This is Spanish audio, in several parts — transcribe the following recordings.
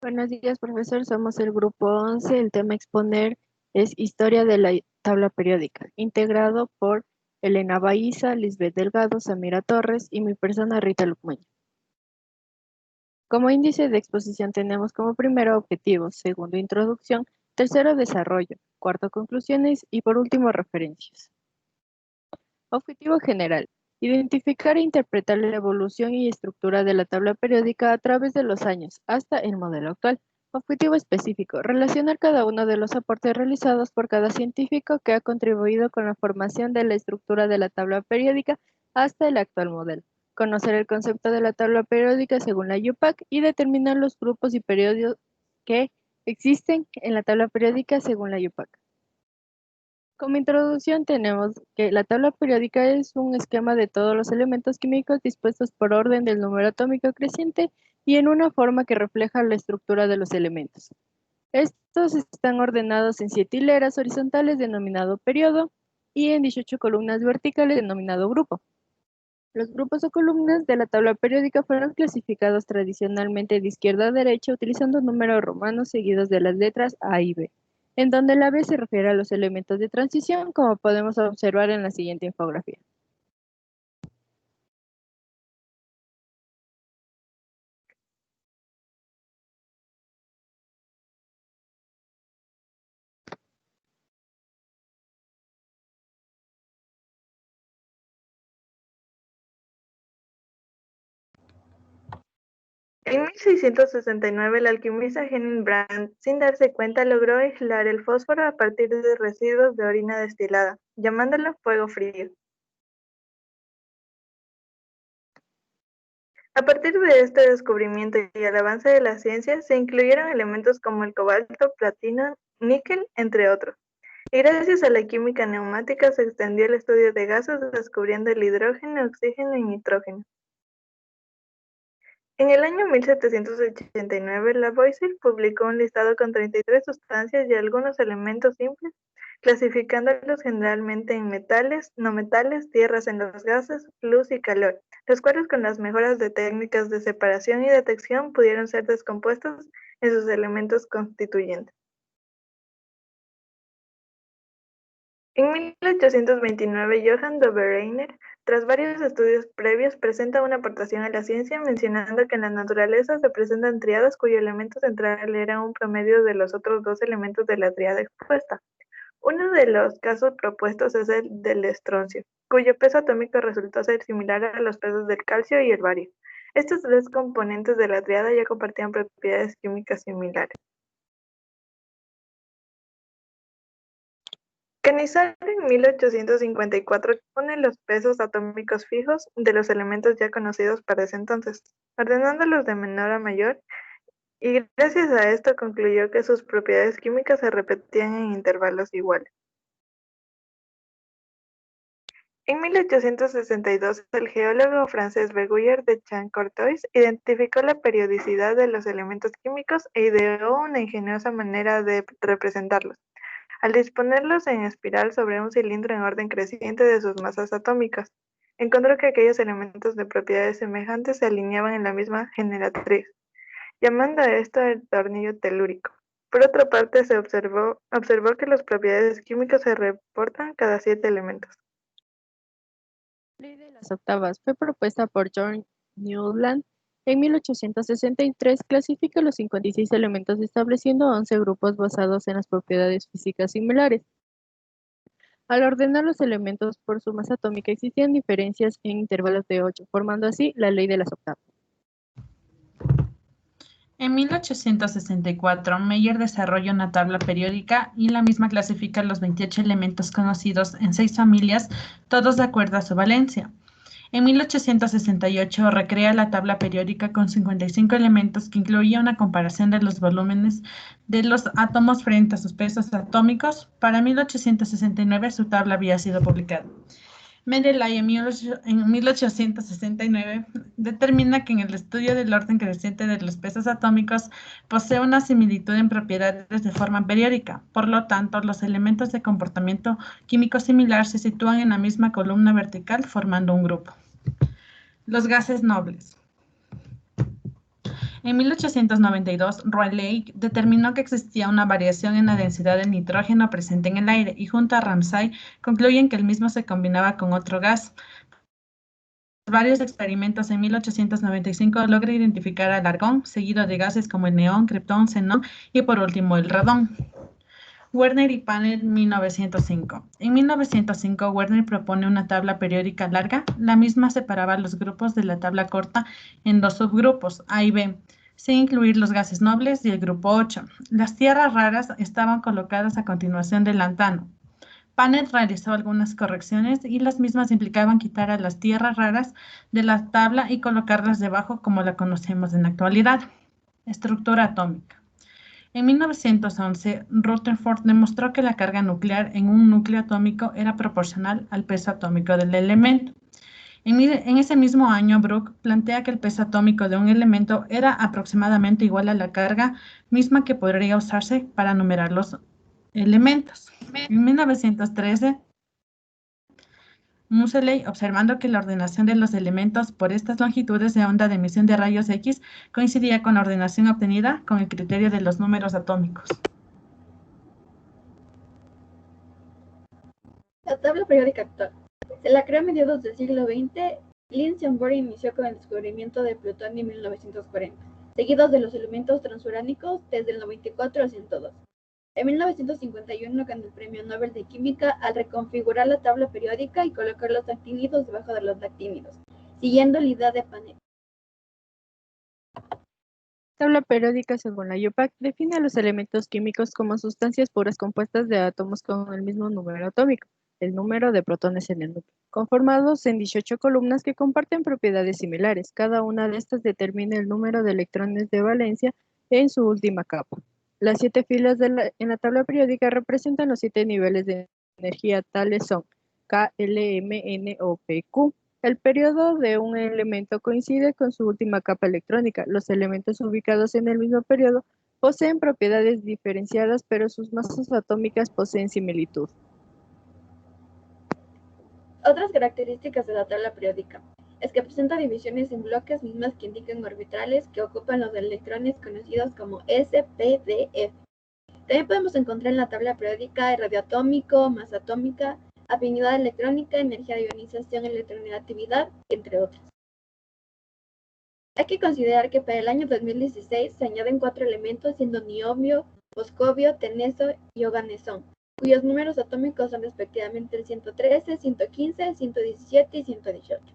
Buenos días, profesor. Somos el grupo 11. El tema a exponer es Historia de la tabla periódica, integrado por Elena Baiza, Lisbeth Delgado, Samira Torres y mi persona Rita Lucmaña. Como índice de exposición tenemos como primero objetivo, segundo introducción, tercero desarrollo, cuarto conclusiones y por último referencias. Objetivo general. Identificar e interpretar la evolución y estructura de la tabla periódica a través de los años, hasta el modelo actual. Objetivo específico. Relacionar cada uno de los aportes realizados por cada científico que ha contribuido con la formación de la estructura de la tabla periódica hasta el actual modelo. Conocer el concepto de la tabla periódica según la UPAC y determinar los grupos y periodos que existen en la tabla periódica según la UPAC. Como introducción tenemos que la tabla periódica es un esquema de todos los elementos químicos dispuestos por orden del número atómico creciente y en una forma que refleja la estructura de los elementos. Estos están ordenados en 7 hileras horizontales denominado periodo y en 18 columnas verticales denominado grupo. Los grupos o columnas de la tabla periódica fueron clasificados tradicionalmente de izquierda a derecha utilizando números romanos seguidos de las letras A y B, en donde la B se refiere a los elementos de transición, como podemos observar en la siguiente infografía. En 1669, el alquimista Henning Brand, sin darse cuenta, logró aislar el fósforo a partir de residuos de orina destilada, llamándolo fuego frío. A partir de este descubrimiento y el avance de la ciencia, se incluyeron elementos como el cobalto, platino, níquel, entre otros. Y gracias a la química neumática se extendió el estudio de gases, descubriendo el hidrógeno, oxígeno y nitrógeno. En el año 1789, Lavoisier publicó un listado con 33 sustancias y algunos elementos simples, clasificándolos generalmente en metales, no metales, tierras en los gases, luz y calor, los cuales con las mejoras de técnicas de separación y detección pudieron ser descompuestos en sus elementos constituyentes. En 1829, Johann Dobereiner, tras varios estudios previos, presenta una aportación a la ciencia mencionando que en la naturaleza se presentan tríadas cuyo elemento central era un promedio de los otros dos elementos de la tríada expuesta. Uno de los casos propuestos es el del estroncio, cuyo peso atómico resultó ser similar a los pesos del calcio y el bario. Estos tres componentes de la tríada ya compartían propiedades químicas similares. Canizaro en 1854 expone los pesos atómicos fijos de los elementos ya conocidos para ese entonces, ordenándolos de menor a mayor, y gracias a esto concluyó que sus propiedades químicas se repetían en intervalos iguales. En 1862, el geólogo francés Beguier de Champ-Courtois identificó la periodicidad de los elementos químicos e ideó una ingeniosa manera de representarlos, al disponerlos en espiral sobre un cilindro en orden creciente de sus masas atómicas. Encontró que aquellos elementos de propiedades semejantes se alineaban en la misma generatriz, llamando a esto el tornillo telúrico. Por otra parte, se observó que las propiedades químicas se reportan cada 7 elementos. La ley de las octavas fue propuesta por John Newland en 1863. Clasifica los 56 elementos estableciendo 11 grupos basados en las propiedades físicas similares. Al ordenar los elementos por su masa atómica existían diferencias en intervalos de 8, formando así la ley de las octavas. En 1864, Meyer desarrolla una tabla periódica y la misma clasifica los 28 elementos conocidos en 6 familias, todos de acuerdo a su valencia. En 1868 recrea la tabla periódica con 55 elementos que incluía una comparación de los volúmenes de los átomos frente a sus pesos atómicos. Para 1869 su tabla había sido publicada. Mendeley en 1869 determina que en el estudio del orden creciente de los pesos atómicos posee una similitud en propiedades de forma periódica. Por lo tanto, los elementos de comportamiento químico similar se sitúan en la misma columna vertical formando un grupo. Los gases nobles. En 1892, Rayleigh determinó que existía una variación en la densidad de nitrógeno presente en el aire y junto a Ramsay concluyen que el mismo se combinaba con otro gas. Varios experimentos en 1895 logra identificar al argón, seguido de gases como el neón, criptón, xenón y por último el radón. Werner y Panel, 1905. En 1905, Werner propone una tabla periódica larga. La misma separaba los grupos de la tabla corta en dos subgrupos, A y B, sin incluir los gases nobles y el grupo 8. Las tierras raras estaban colocadas a continuación del lantano. Panel realizó algunas correcciones y las mismas implicaban quitar a las tierras raras de la tabla y colocarlas debajo como la conocemos en la actualidad. Estructura atómica. En 1911, Rutherford demostró que la carga nuclear en un núcleo atómico era proporcional al peso atómico del elemento. En ese mismo año, Brooke plantea que el peso atómico de un elemento era aproximadamente igual a la carga misma que podría usarse para numerar los elementos. En 1913, Moseley, observando que la ordenación de los elementos por estas longitudes de onda de emisión de rayos X coincidía con la ordenación obtenida con el criterio de los números atómicos. La tabla periódica actual. Se la creó a mediados del siglo XX. Linsonbury inició con el descubrimiento de plutonio en 1940, seguidos de los elementos transuránicos desde el 94 al 102. En 1951 ganó el Premio Nobel de Química al reconfigurar la tabla periódica y colocar los actínidos debajo de los lactínidos, siguiendo la idea de Panel. Tabla periódica según la IUPAC define a los elementos químicos como sustancias puras compuestas de átomos con el mismo número atómico, el número de protones en el núcleo, conformados en 18 columnas que comparten propiedades similares. Cada una de estas determina el número de electrones de valencia en su última capa. Las 7 filas en la tabla periódica representan los 7 niveles de energía, tales son K, L, M, N, O, P, Q. El periodo de un elemento coincide con su última capa electrónica. Los elementos ubicados en el mismo periodo poseen propiedades diferenciadas, pero sus masas atómicas poseen similitud. Otras características de la tabla periódica es que presenta divisiones en bloques mismas que indican orbitales que ocupan los electrones conocidos como S, P, D, F. También podemos encontrar en la tabla periódica el radioatómico, masa atómica, afinidad electrónica, energía de ionización, electronegatividad, entre otras. Hay que considerar que para el año 2016 se añaden 4 elementos siendo niobio, moscovio, tenesio y oganesón, cuyos números atómicos son respectivamente el 113, 115, 117 y 118.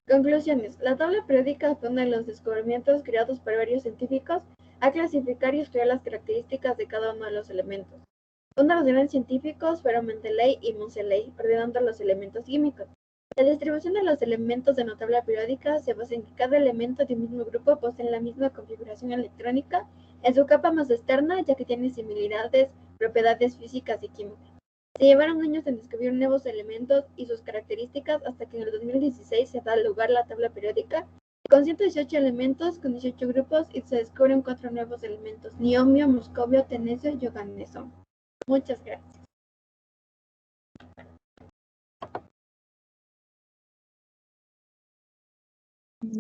Conclusiones. La tabla periódica fue uno de los descubrimientos creados por varios científicos a clasificar y estudiar las características de cada uno de los elementos. Uno de los grandes científicos fueron Mendeley y Moseley, ordenando los elementos químicos. La distribución de los elementos de una tabla periódica se basa en que cada elemento de un mismo grupo posee la misma configuración electrónica en su capa más externa, ya que tiene similares propiedades físicas y químicas. Se llevaron años en descubrir nuevos elementos y sus características hasta que en el 2016 se da lugar a la tabla periódica con 118 elementos con 18 grupos y se descubren 4 nuevos elementos: niobio, moscovio, tenesio y oganesón. Muchas gracias.